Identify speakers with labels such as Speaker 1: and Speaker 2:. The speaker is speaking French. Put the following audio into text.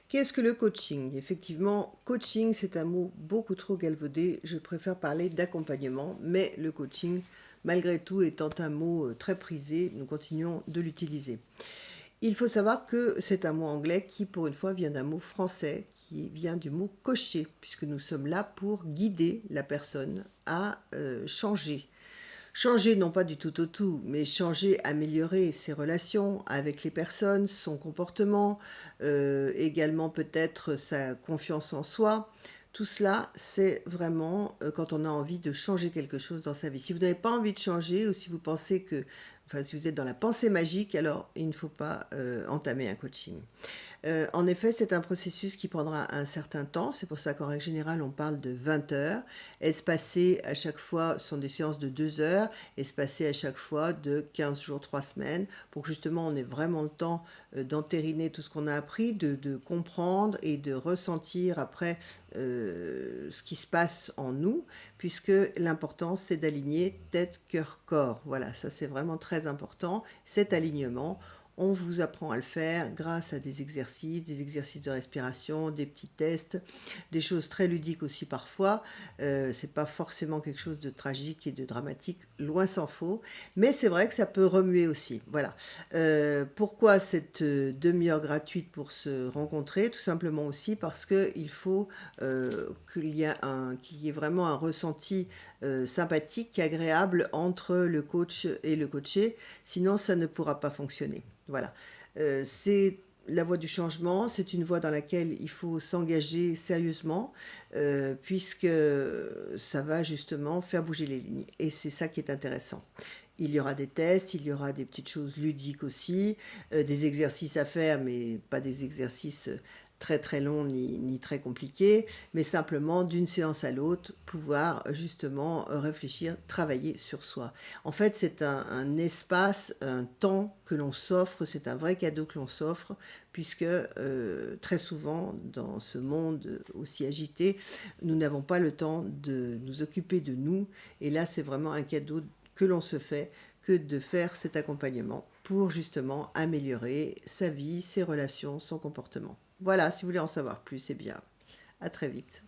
Speaker 1: Qu'est-ce que le coaching? Effectivement, coaching, c'est un mot beaucoup trop galvaudé. Je préfère parler d'accompagnement, mais le coaching, malgré tout, étant un mot très prisé, nous continuons de l'utiliser. Il faut savoir que c'est un mot anglais qui, pour une fois, vient d'un mot français, qui vient du mot cocher, puisque nous sommes là pour guider la personne à changer. Changer, non pas du tout au tout, mais changer, améliorer ses relations avec les personnes, son comportement, également peut-être sa confiance en soi. Tout cela, c'est vraiment quand on a envie de changer quelque chose dans sa vie. Si vous n'avez pas envie de changer ou si vous pensez que, enfin, si vous êtes dans la pensée magique, alors il ne faut pas entamer un coaching. En effet, c'est un processus qui prendra un certain temps. C'est pour ça qu'en règle générale, on parle de 20 heures. Espacées à chaque fois, ce sont des séances de 2 heures, espacées à chaque fois de 15 jours, 3 semaines, pour que justement on ait vraiment le temps d'entériner tout ce qu'on a appris, de comprendre et de ressentir après ce qui se passe en nous, puisque l'important c'est d'aligner tête, cœur, corps. Voilà, ça c'est vraiment très important, cet alignement. On vous apprend à le faire grâce à des exercices de respiration, des petits tests, des choses très ludiques aussi parfois. C'est pas forcément quelque chose de tragique et de dramatique, loin s'en faut. Mais c'est vrai que ça peut remuer aussi. Voilà. Pourquoi cette demi-heure gratuite pour se rencontrer? Tout simplement aussi parce qu'il faut qu'il y ait vraiment un ressenti sympathique, agréable entre le coach et le coaché. Sinon, ça ne pourra pas fonctionner. Voilà. C'est la voie du changement, c'est une voie dans laquelle il faut s'engager sérieusement, puisque ça va justement faire bouger les lignes. Et c'est ça qui est intéressant. Il y aura des tests, il y aura des petites choses ludiques aussi, des exercices à faire, mais pas des exercices très très longs ni très compliqués, mais simplement d'une séance à l'autre, pouvoir justement réfléchir, travailler sur soi. En fait, c'est un espace, un temps que l'on s'offre, c'est un vrai cadeau que l'on s'offre, puisque très souvent, dans ce monde aussi agité, nous n'avons pas le temps de nous occuper de nous, et là, c'est vraiment un cadeau que l'on se fait que de faire cet accompagnement pour justement améliorer sa vie, ses relations, son comportement. Voilà, si vous voulez en savoir plus, c'est bien. À très vite.